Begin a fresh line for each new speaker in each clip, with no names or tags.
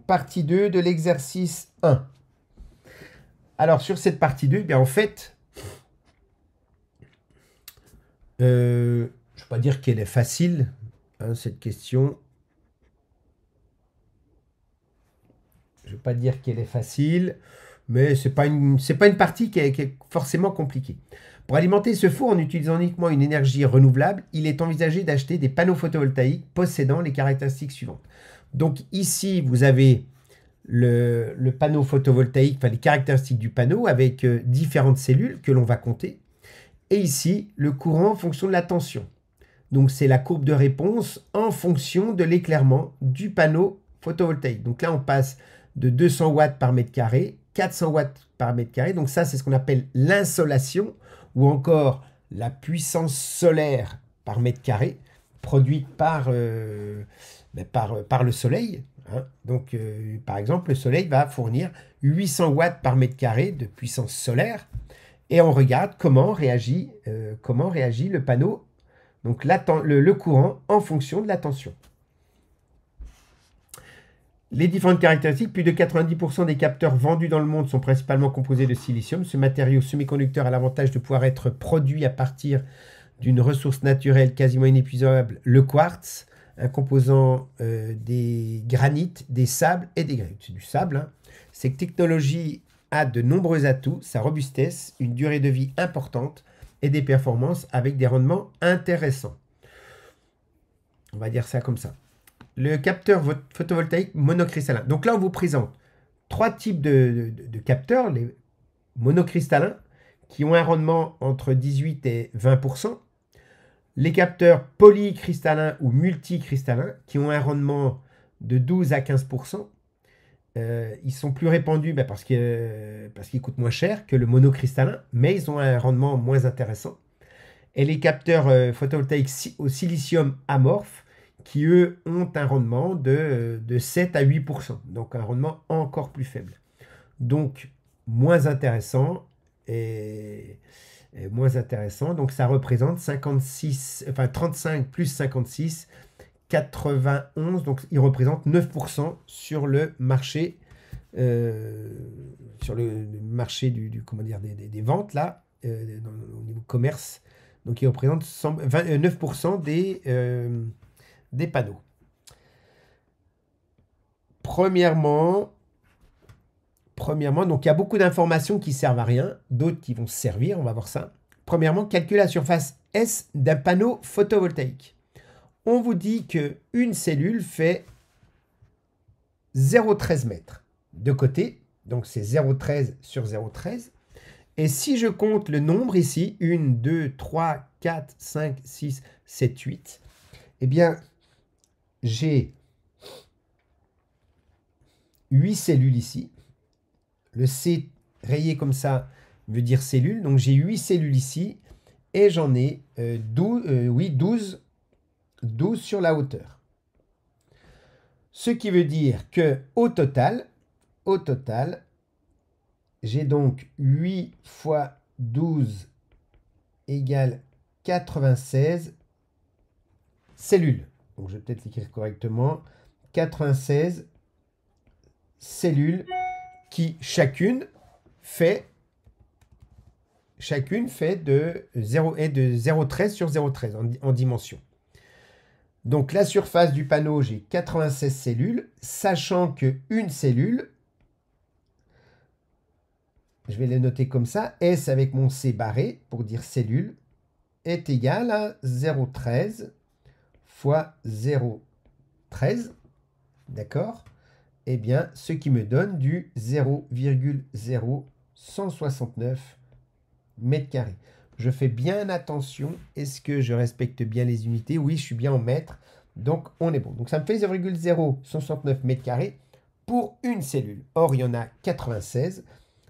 partie 2 de l'exercice 1. Alors, sur cette partie 2, bien, en fait, je ne vais pas dire qu'elle est facile, hein, cette question. Je ne vais pas dire qu'elle est facile, mais ce n'est pas une partie qui est forcément compliquée. Pour alimenter ce four en utilisant uniquement une énergie renouvelable, il est envisagé d'acheter des panneaux photovoltaïques possédant les caractéristiques suivantes. Donc ici, vous avez le panneau photovoltaïque, enfin les caractéristiques du panneau avec différentes cellules que l'on va compter. Et ici, le courant en fonction de la tension. Donc c'est la courbe de réponse en fonction de l'éclairement du panneau photovoltaïque. Donc là, on passe de 200 watts par mètre carré, 400 watts par mètre carré. Donc ça, c'est ce qu'on appelle l'insolation ou encore la puissance solaire par mètre carré produite par le soleil. Hein. Donc, par exemple, le soleil va fournir 800 watts par mètre carré de puissance solaire. Et on regarde comment réagit le panneau, donc le courant en fonction de la tension. Les différentes caractéristiques, plus de 90% des capteurs vendus dans le monde sont principalement composés de silicium. Ce matériau semi-conducteur a l'avantage de pouvoir être produit à partir d'une ressource naturelle quasiment inépuisable, le quartz, un composant des granites, des sables et des grès. C'est du sable. Hein. Cette technologie a de nombreux atouts, sa robustesse, une durée de vie importante et des performances avec des rendements intéressants. On va dire ça comme ça. Le capteur photovoltaïque monocristallin. Donc là, on vous présente 3 types de capteurs, les monocristallins, qui ont un rendement entre 18 et 20%. Les capteurs polycristallins ou multicristallins, qui ont un rendement de 12 à 15%. Ils sont plus répandus parce qu'ils coûtent moins cher que le monocristallin, mais ils ont un rendement moins intéressant. Et les capteurs photovoltaïques au silicium amorphe, qui eux ont un rendement de 7 à 8%, donc un rendement encore plus faible. Donc moins intéressant et moins intéressant. Donc ça représente 35 plus 56, 91, donc il représente 9% sur le marché, des ventes là, au niveau commerce. Donc il représente 9% des panneaux. Premièrement, donc il y a beaucoup d'informations qui servent à rien, d'autres qui vont servir, on va voir ça. Premièrement, calculer la surface S d'un panneau photovoltaïque. On vous dit qu'une cellule fait 0,13 mètres de côté, donc c'est 0,13 sur 0,13. Et si je compte le nombre ici, 1, 2, 3, 4, 5, 6, 7, 8, eh bien, j'ai 8 cellules ici. Le C rayé comme ça veut dire cellule. Donc j'ai 8 cellules ici et j'en ai 12 sur la hauteur. Ce qui veut dire que au total, j'ai donc 8 fois 12 égale 96 cellules. Donc je vais peut-être l'écrire correctement. 96 cellules qui chacune fait de 0,13 sur 0,13 en dimension. Donc la surface du panneau, j'ai 96 cellules, sachant qu'une cellule, je vais les noter comme ça, S avec mon C barré, pour dire cellule, est égal à 0,13 fois 0,13, d'accord? Eh bien, ce qui me donne du 0,0169 mètres carrés. Je fais bien attention. Est-ce que je respecte bien les unités? Oui, je suis bien en mètres. Donc, on est bon. Donc, ça me fait 0,0169 mètres carrés pour une cellule. Or, il y en a 96.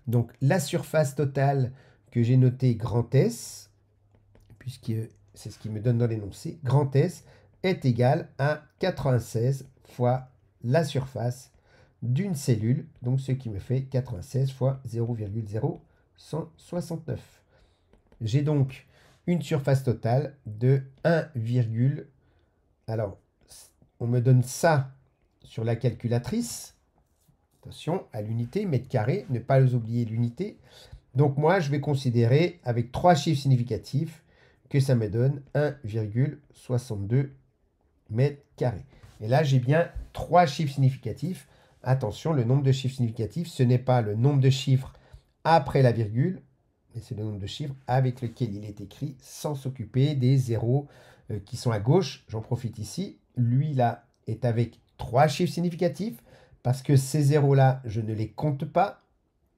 Donc, la surface totale que j'ai notée grand S, puisque c'est ce qui me donne dans l'énoncé, grand S est égal à 96 fois la surface d'une cellule, donc ce qui me fait 96 fois 0,0169. J'ai donc une surface totale de 1, alors on me donne ça sur la calculatrice, Attention à l'unité, mètre carré, ne pas oublier l'unité. Donc moi, je vais considérer avec 3 chiffres significatifs que ça me donne 1,62 mètres carrés. Et là, j'ai bien 3 chiffres significatifs. Attention, le nombre de chiffres significatifs, ce n'est pas le nombre de chiffres après la virgule, mais c'est le nombre de chiffres avec lequel il est écrit sans s'occuper des zéros qui sont à gauche. J'en profite ici. Lui, là, est avec 3 chiffres significatifs parce que ces zéros-là, je ne les compte pas.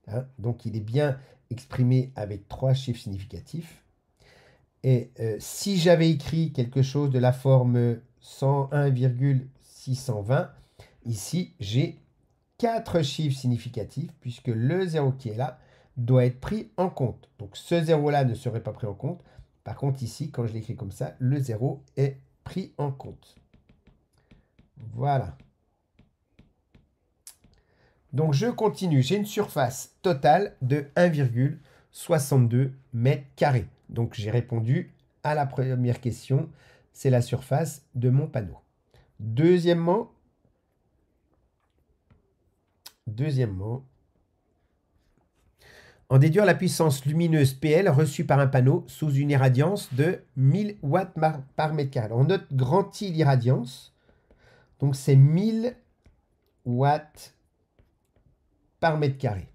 Hein, donc, il est bien exprimé avec 3 chiffres significatifs. Et si j'avais écrit quelque chose de la forme 101,620, ici, j'ai 4 chiffres significatifs, puisque le 0 qui est là doit être pris en compte. Donc ce 0-là ne serait pas pris en compte. Par contre, ici, quand je l'écris comme ça, le 0 est pris en compte. Voilà. Donc je continue. J'ai une surface totale de 1,62 mètres carrés. Donc j'ai répondu à la première question. C'est la surface de mon panneau. Deuxièmement, en déduire la puissance lumineuse PL reçue par un panneau sous une irradiance de 1000 watts par mètre carré. Alors, on note grand I l'irradiance. Donc, c'est 1000 watts par mètre carré.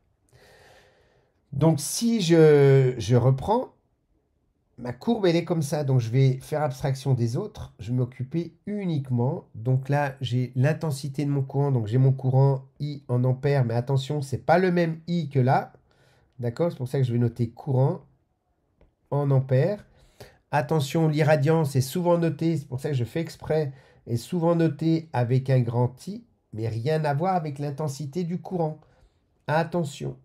Donc, si je reprends, ma courbe, elle est comme ça. Donc, je vais faire abstraction des autres. Je vais m'occuper uniquement. Donc là, j'ai l'intensité de mon courant. Donc, j'ai mon courant I en ampères. Mais attention, ce n'est pas le même I que là. D'accord? C'est pour ça que je vais noter courant en ampères. Attention, l'irradiance est souvent notée, c'est pour ça que je fais exprès, est souvent notée avec un grand I, mais rien à voir avec l'intensité du courant. Attention.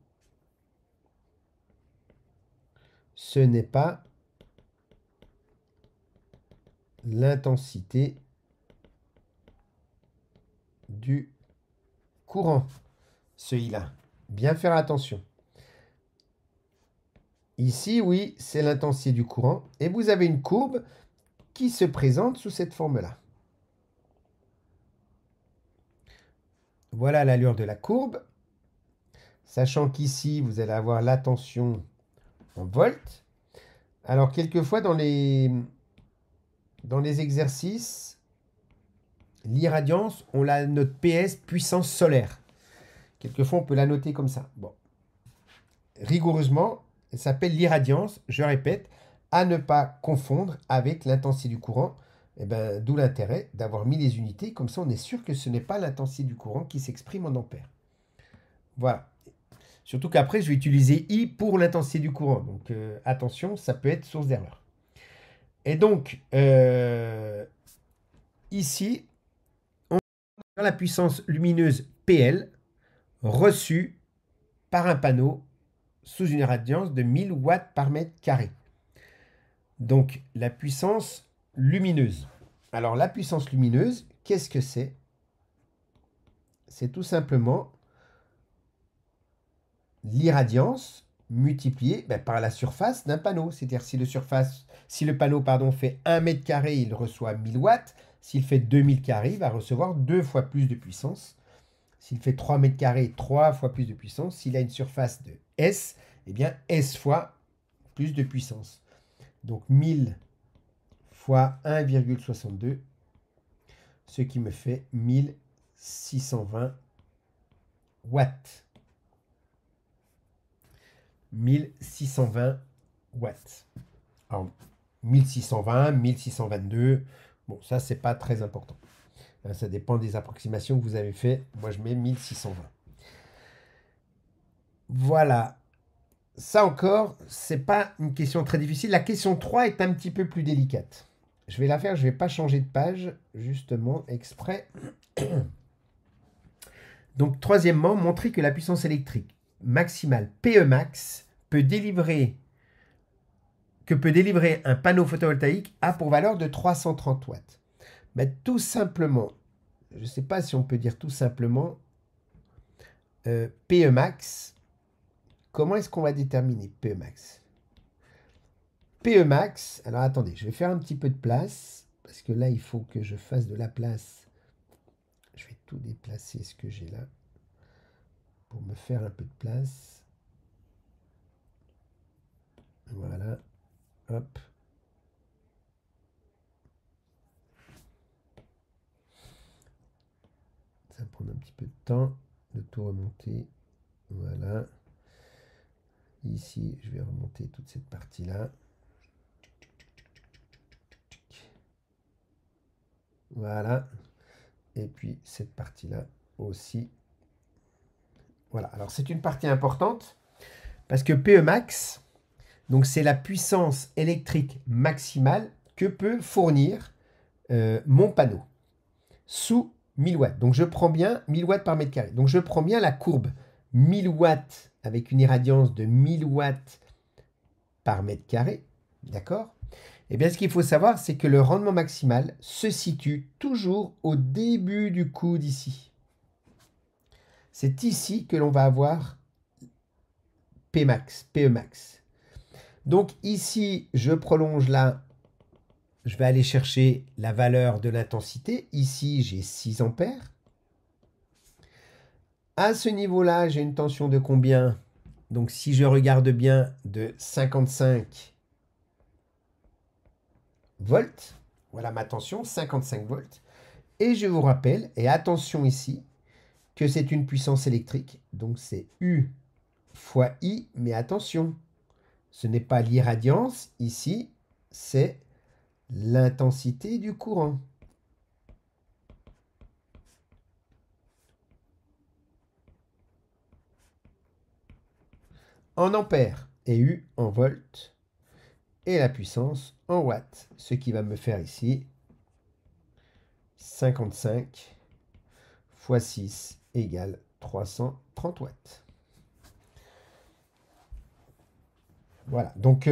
Ce n'est pas l'intensité du courant, ce I-là. Bien faire attention. Ici, oui, c'est l'intensité du courant. Et vous avez une courbe qui se présente sous cette forme-là. Voilà l'allure de la courbe. Sachant qu'ici, vous allez avoir la tension en volts. Alors, quelquefois, dans les exercices, l'irradiance, on la note PS, puissance solaire. Quelquefois, on peut la noter comme ça. Bon. Rigoureusement, elle s'appelle l'irradiance, je répète, à ne pas confondre avec l'intensité du courant. Eh ben, d'où l'intérêt d'avoir mis les unités, comme ça on est sûr que ce n'est pas l'intensité du courant qui s'exprime en ampères. Voilà. Surtout qu'après, je vais utiliser I pour l'intensité du courant. Donc attention, ça peut être source d'erreur. Et donc, ici, on a la puissance lumineuse PL reçue par un panneau sous une irradiance de 1000 watts par mètre carré. Donc, la puissance lumineuse. Alors, la puissance lumineuse, qu'est-ce que c'est? C'est tout simplement l'irradiance multipliée par la surface d'un panneau. C'est-à-dire, si le panneau fait 1 mètre carré, il reçoit 1000 watts. S'il fait 2000 carrés, il va recevoir 2 fois plus de puissance. S'il fait 3 mètres carrés, 3 fois plus de puissance. S'il a une surface de S, eh bien S fois plus de puissance. Donc 1000 fois 1,62, ce qui me fait 1620 watts. 1620 watts. Alors, 1620, 1622, bon, ça, c'est pas très important. Ça dépend des approximations que vous avez fait. Moi, je mets 1620. Voilà. Ça encore, c'est pas une question très difficile. La question 3 est un petit peu plus délicate. Je vais la faire, je ne vais pas changer de page, justement, exprès. Donc, troisièmement, montrer que la puissance électrique maximale PE max peut délivrer un panneau photovoltaïque a pour valeur de 330 watts. Ben, tout simplement, je ne sais pas si on peut dire tout simplement, PE max, comment est-ce qu'on va déterminer PE max? PE max, alors attendez, je vais faire un petit peu de place, parce que là, il faut que je fasse de la place. Je vais tout déplacer ce que j'ai là. pour me faire un peu de place. Voilà. Hop. Ça va prendre un petit peu de temps de tout remonter. Voilà. Ici, je vais remonter toute cette partie-là. Voilà. Et puis cette partie-là aussi. Voilà. Alors c'est une partie importante parce que PE max, donc c'est la puissance électrique maximale que peut fournir mon panneau sous 1000 watts. Donc je prends bien 1000 watts par mètre carré. Donc je prends bien la courbe 1000 watts avec une irradiance de 1000 watts par mètre carré. D'accord? Eh bien, ce qu'il faut savoir, c'est que le rendement maximal se situe toujours au début du coude ici. C'est ici que l'on va avoir P max, PE max. Donc ici, je prolonge là, je vais aller chercher la valeur de l'intensité. Ici, j'ai 6 ampères. À ce niveau-là, j'ai une tension de combien? Donc si je regarde bien, de 55 volts. Voilà ma tension, 55 volts. Et je vous rappelle, et attention ici, que c'est une puissance électrique. Donc c'est U fois I, mais attention, ce n'est pas l'irradiance, ici, c'est l'intensité du courant. En ampères et U en volts, et la puissance en watts, ce qui va me faire ici 55 fois 6 égale 330 watts. Voilà, donc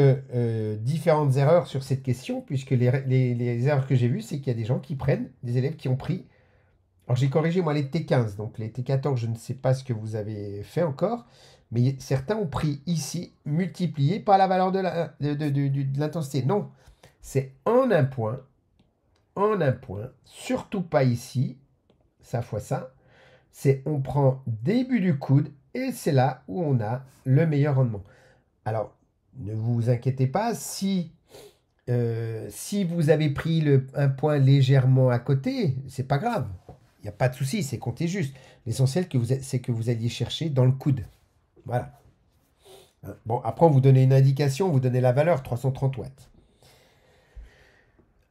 différentes erreurs sur cette question, puisque les erreurs que j'ai vues, c'est qu'il y a des gens qui prennent, des élèves qui ont pris. Alors j'ai corrigé moi les T15, donc les T14, je ne sais pas ce que vous avez fait encore, mais certains ont pris ici, multiplié par la valeur de l'intensité. Non, c'est en un point, surtout pas ici, ça fois ça, c'est on prend début du coude, et c'est là où on a le meilleur rendement. Alors, ne vous inquiétez pas, si vous avez pris un point légèrement à côté, c'est pas grave. Il n'y a pas de souci, c'est compté juste. L'essentiel, c'est que vous alliez chercher dans le coude. Voilà. Bon, après, on vous donnait une indication, vous donnez la valeur, 330 watts.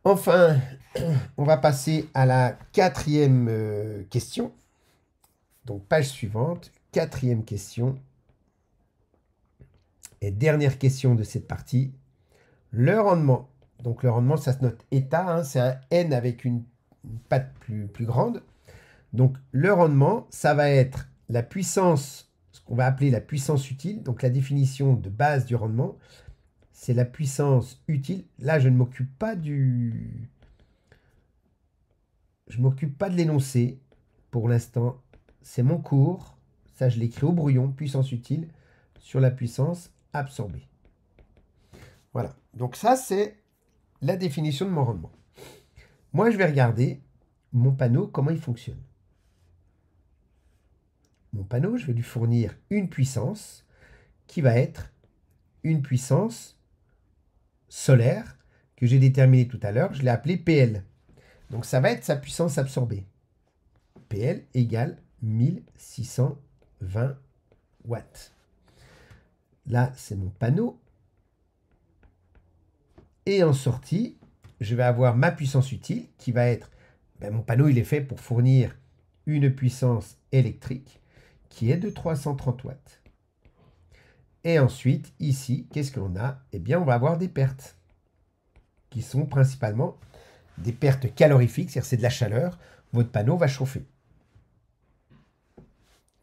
Enfin, on va passer à la quatrième question. Donc, page suivante, quatrième question. Et dernière question de cette partie. Le rendement. Donc, le rendement, ça se note état. Hein, c'est un N avec une patte plus grande. Donc, le rendement, ça va être la puissance, ce qu'on va appeler la puissance utile. Donc, la définition de base du rendement, c'est la puissance utile. Là, je ne m'occupe pas je m'occupe pas de l'énoncé pour l'instant. C'est mon cours. Ça, je l'écris au brouillon, puissance utile, sur la puissance absorbée. Voilà. Donc, ça, c'est la définition de mon rendement. Moi, je vais regarder mon panneau, comment il fonctionne. Mon panneau, je vais lui fournir une puissance qui va être une puissance solaire que j'ai déterminée tout à l'heure. Je l'ai appelée PL. Donc ça va être sa puissance absorbée. PL égale 1620 watts. Là, c'est mon panneau. Et en sortie, je vais avoir ma puissance utile qui va être... mon panneau, il est fait pour fournir une puissance électrique qui est de 330 watts. Et ensuite, ici, qu'est-ce que l'on a? Eh bien, on va avoir des pertes qui sont principalement des pertes calorifiques, c'est-à-dire c'est de la chaleur. Votre panneau va chauffer.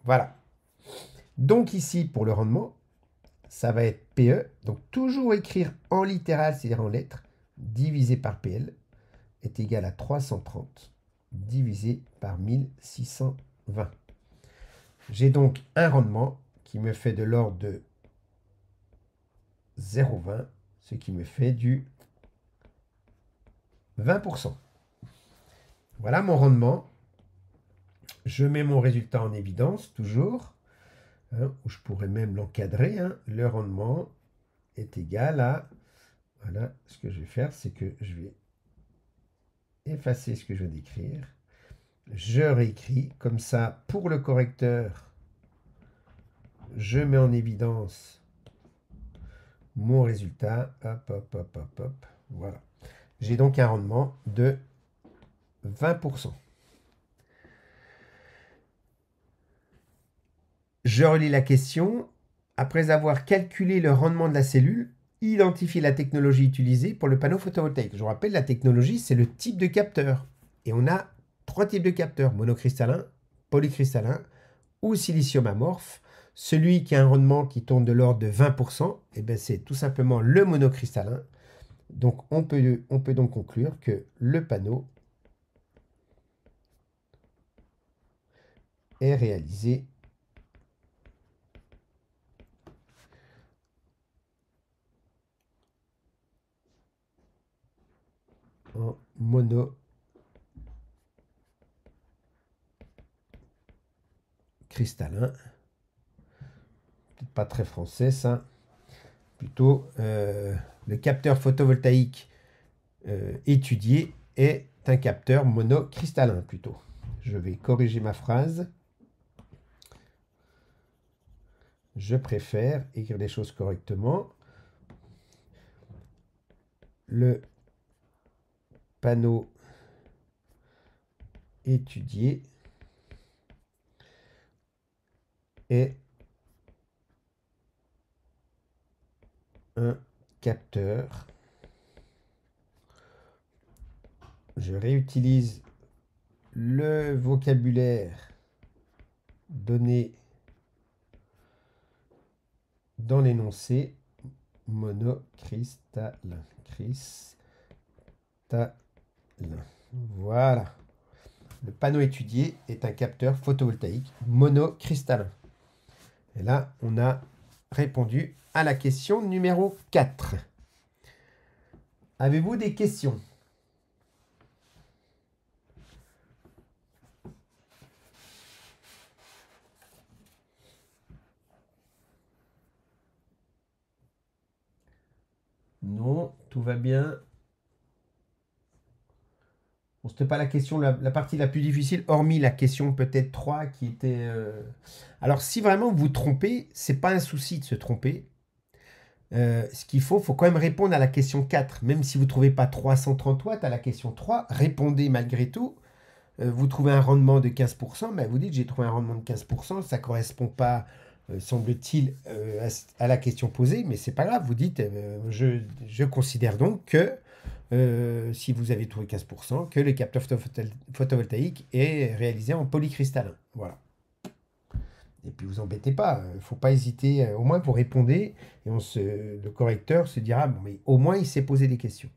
Voilà. Donc ici, pour le rendement, ça va être PE. Donc toujours écrire en littéral, c'est-à-dire en lettres, divisé par PL, est égal à 330 divisé par 1620. J'ai donc un rendement qui me fait de l'ordre de 0,20, ce qui me fait du 20%. Voilà mon rendement. Je mets mon résultat en évidence, toujours. hein, ou je pourrais même l'encadrer, hein, le rendement est égal à... Voilà, ce que je vais faire, c'est que je vais effacer ce que je viens d'écrire. Je réécris, comme ça, pour le correcteur, je mets en évidence mon résultat. Hop, hop, hop, hop, hop. Voilà. J'ai donc un rendement de 20%. Je relis la question. Après avoir calculé le rendement de la cellule, identifiez la technologie utilisée pour le panneau photovoltaïque. Je vous rappelle, la technologie, c'est le type de capteur. Et on a 3 types de capteurs, monocristallin, polycristallin ou silicium amorphe. Celui qui a un rendement qui tourne de l'ordre de 20%, eh ben c'est tout simplement le monocristallin. Donc on peut donc conclure que le panneau est réalisé en monocristallin. Peut-être pas très français ça. Plutôt le capteur photovoltaïque étudié est un capteur monocristallin plutôt. Je vais corriger ma phrase. Je préfère écrire les choses correctement. Le panneau étudié est un capteur. Je réutilise le vocabulaire donné dans l'énoncé monocristallin. Voilà. Le panneau étudié est un capteur photovoltaïque monocristallin. Et là, on a répondu à la question numéro 4. Avez-vous des questions? Non, tout va bien. Bon, c'était pas la question, la partie la plus difficile, hormis la question peut-être 3 qui était... Alors, si vraiment vous vous trompez, c'est pas un souci de se tromper. Ce qu'il faut quand même répondre à la question 4. Même si vous ne trouvez pas 330 watts à la question 3, répondez malgré tout. Vous trouvez un rendement de 15%, mais vous dites j'ai trouvé un rendement de 15%, ça ne correspond pas, semble-t-il, à la question posée, mais c'est pas grave, vous dites je considère donc que si vous avez trouvé 15%, que le capteur photovoltaïque est réalisé en polycristallin. Voilà. Et puis vous embêtez pas, il ne faut pas hésiter, au moins vous répondez, et le correcteur se dira, bon, mais au moins il s'est posé des questions.